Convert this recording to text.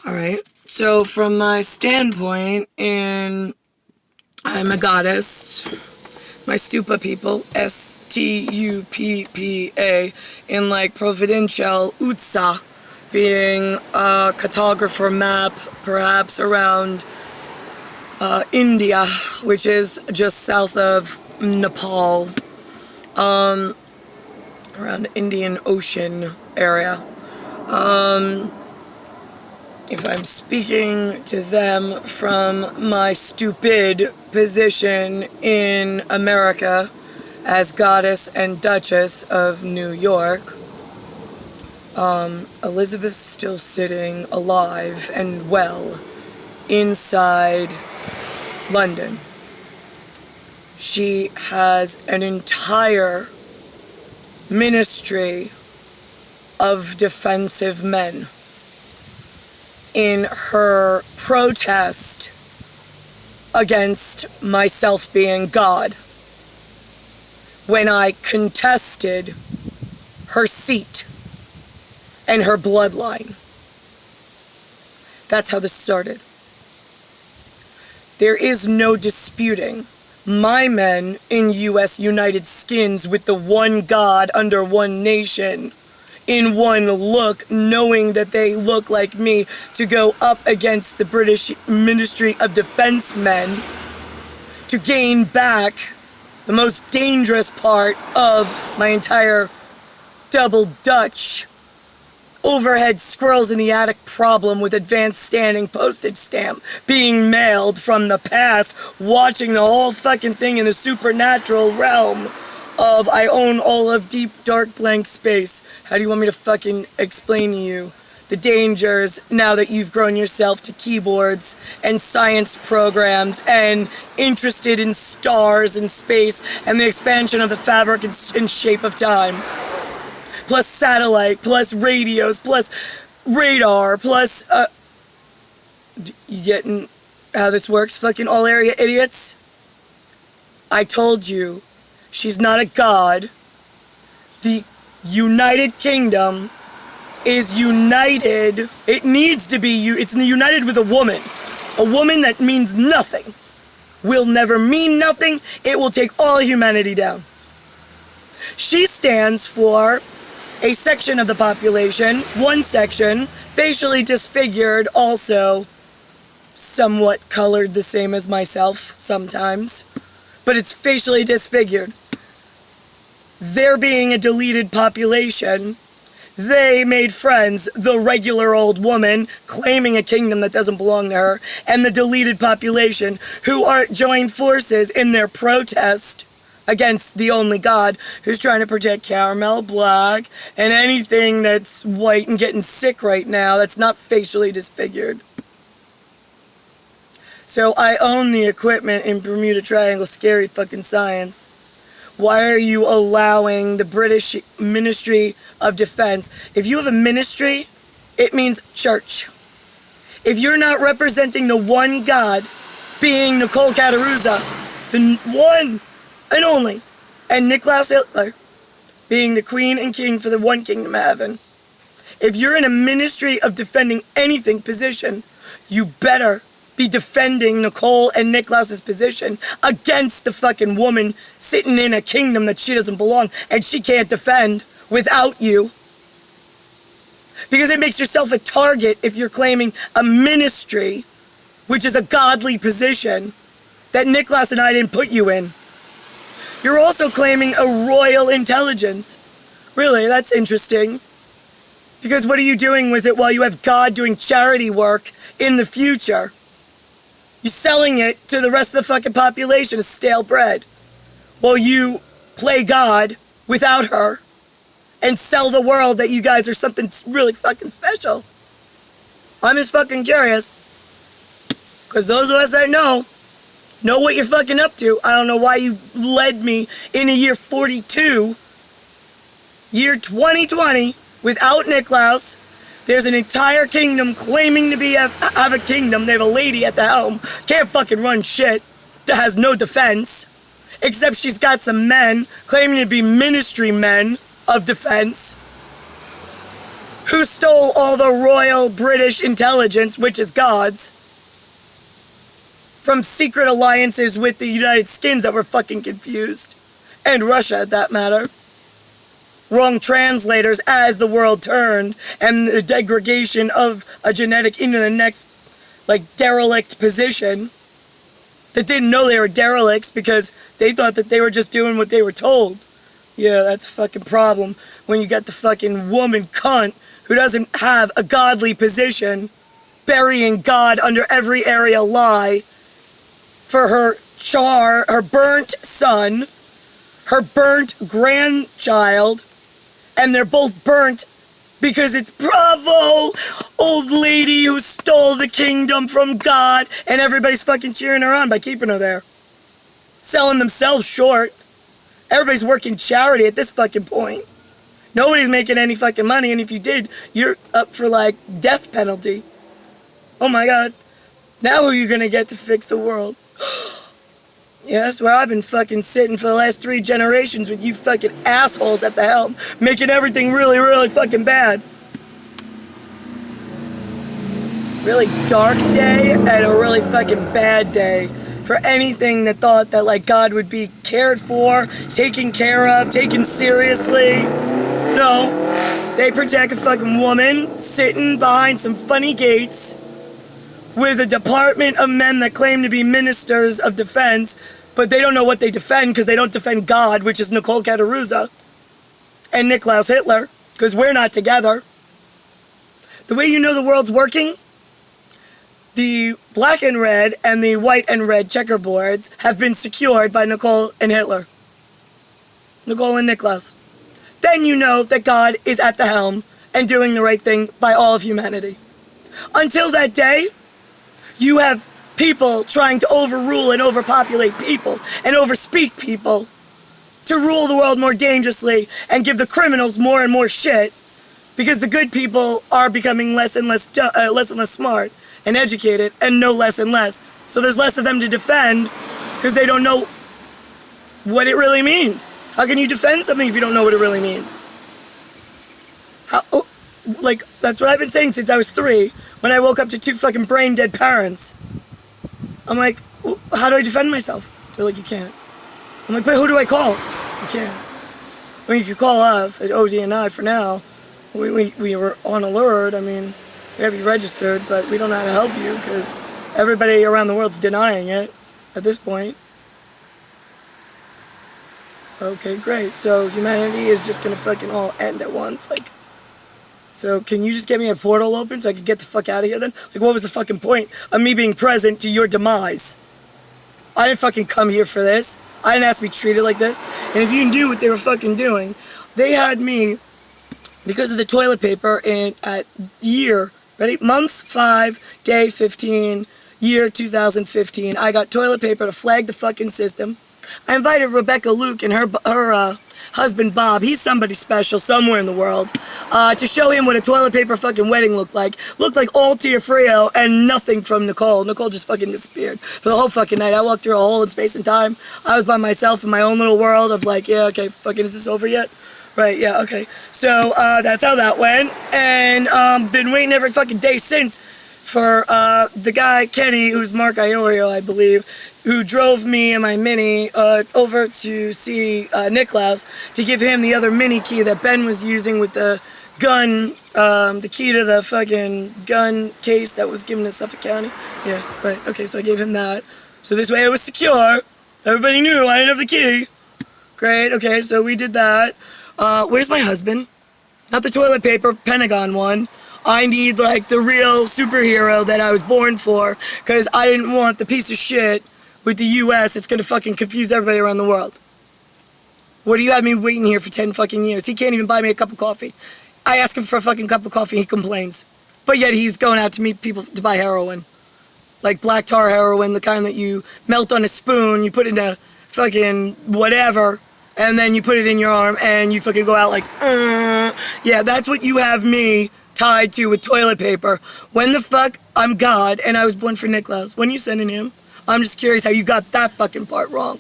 Alright, so from my standpoint, I'm a goddess. My stupa people, S-T-U-P-P-A, in like Providencial, Utsa, being a cartographer map, perhaps around India, which is just south of Nepal, around the Indian Ocean area. If I'm speaking to them from my stupid position in America as Goddess and Duchess of New York, Elizabeth's still sitting alive and well inside London. She has an entire ministry of defensive men in her protest against myself being God when I contested her seat and her bloodline. That's how this started. There is no disputing my men in U.S. United skins with the one God under one nation, in one look, knowing that they look like me, to go up against the British Ministry of Defense men to gain back the most dangerous part of my entire double Dutch overhead squirrels in the attic problem with advanced standing postage stamp being mailed from the past, watching the whole fucking thing in the supernatural realm of I own all of deep, dark, blank space. How do you want me to fucking explain to you the dangers now that you've grown yourself to keyboards and science programs and interested in stars and space and the expansion of the fabric and shape of time? Plus satellite, plus radios, plus radar, plus, you getting how this works, fucking all area idiots? I told you, she's not a god. The United Kingdom is united. It needs to be, it's united with a woman. A woman that means nothing. Will never mean nothing. It will take all humanity down. She stands for a section of the population, one section, facially disfigured, also somewhat colored the same as myself sometimes, but it's facially disfigured. There being a deleted population, they made friends, the regular old woman claiming a kingdom that doesn't belong to her, and the deleted population who are joined forces in their protest against the only God who's trying to protect caramel, black, and anything that's white and getting sick right now that's not facially disfigured. So I own the equipment in Bermuda Triangle, scary fucking science. Why are you allowing the British Ministry of Defense? If you have a ministry, it means church. If you're not representing the one God, being Nicole Cateruzza, the one and only, and Niklaus Hitler, being the queen and king for the one kingdom of heaven. If you're in a ministry of defending anything position, you better be defending Nicole and Niklaus's position against the fucking woman sitting in a kingdom that she doesn't belong and she can't defend without you. Because it makes yourself a target if you're claiming a ministry, which is a godly position, that Niklaus and I didn't put you in. You're also claiming a royal intelligence. Really, that's interesting. Because what are you doing with it while you have God doing charity work in the future? You're selling it to the rest of the fucking population as stale bread. While you play God without her and sell the world that you guys are something really fucking special. I'm just fucking curious. Because those of us that know what you're fucking up to. I don't know why you led me in a year 42, year 2020, without Niklaus. There's an entire kingdom claiming to have a kingdom. They have a lady at the helm. Can't fucking run shit. That has no defense. Except she's got some men claiming to be ministry men of defense. who stole all the royal British intelligence, which is God's, from secret alliances with the United Skins that were fucking confused. And Russia, at that matter. Wrong translators as the world turned, and the degradation of a genetic into the next, derelict position, that didn't know they were derelicts because they thought that they were just doing what they were told. Yeah, that's a fucking problem when you got the fucking woman cunt who doesn't have a godly position, burying God under every area lie for her burnt son, her burnt grandchild, and they're both burnt because it's Bravo, old lady who stole the kingdom from God, and everybody's fucking cheering her on by keeping her there. Selling themselves short. Everybody's working charity at this fucking point. Nobody's making any fucking money, and if you did, you're up for, death penalty. Oh my God. Now who are you gonna get to fix the world? Yeah, that's where I've been fucking sitting for the last 3 generations with you fucking assholes at the helm, making everything really, really fucking bad. Really dark day and a really fucking bad day for anything that thought that, God would be cared for, taken care of, taken seriously. No, they protect a fucking woman sitting behind some funny gates with a department of men that claim to be ministers of defense, but they don't know what they defend because they don't defend God, which is Nicole Cateruzza and Niklaus Hitler, because we're not together. The way you know the world's working, the black and red and the white and red checkerboards have been secured by Nicole and Hitler. Nicole and Niklaus. Then you know that God is at the helm and doing the right thing by all of humanity. Until that day, you have people trying to overrule and overpopulate people and overspeak people to rule the world more dangerously and give the criminals more and more shit because the good people are becoming less and less smart and educated and know less and less. So there's less of them to defend because they don't know what it really means. How can you defend something if you don't know what it really means? That's what I've been saying since I was 3 when I woke up to 2 fucking brain dead parents. I'm like, how do I defend myself? They're like, you can't. I'm like, but who do I call? You can't. I mean, you could call us at OD&I for now. We were on alert. I mean, we have you registered, but we don't know how to help you because everybody around the world's denying it at this point. Okay, great. So humanity is just gonna fucking all end at once. So can you just get me a portal open so I can get the fuck out of here then? What was the fucking point of me being present to your demise? I didn't fucking come here for this. I didn't ask to be treated like this. And if you knew what they were fucking doing, they had me, because of the toilet paper, at month 5, day 15, year 2015, I got toilet paper to flag the fucking system. I invited Rebecca Leuck and her husband Bob, he's somebody special somewhere in the world, to show him what a toilet paper fucking wedding looked like. Looked like all Tia Frio and nothing from Nicole. Nicole just fucking disappeared for the whole fucking night. I walked through a hole in space and time. I was by myself in my own little world of yeah, okay, fucking, is this over yet? Right, yeah, okay. So, that's how that went. And, been waiting every fucking day since for, the guy, Kenny, who's Mark Iorio, I believe, who drove me and my Mini over to see Niklaus to give him the other Mini key that Ben was using with the gun, the key to the fucking gun case that was given to Suffolk County. Yeah, right. Okay, so I gave him that. So this way it was secure. Everybody knew I didn't have the key. Great, okay, so we did that. Where's my husband? Not the toilet paper, Pentagon one. I need, the real superhero that I was born for, because I didn't want the piece of shit with the U.S. that's gonna fucking confuse everybody around the world. What do you have me waiting here for 10 fucking years? He can't even buy me a cup of coffee. I ask him for a fucking cup of coffee, he complains. But yet he's going out to meet people to buy heroin. Like black tar heroin, the kind that you melt on a spoon, you put in a fucking whatever, and then you put it in your arm, and you fucking go out Yeah, that's what you have me tied to with toilet paper. When the fuck, I'm God, and I was born for Niklaus. When you sending him? I'm just curious how you got that fucking part wrong.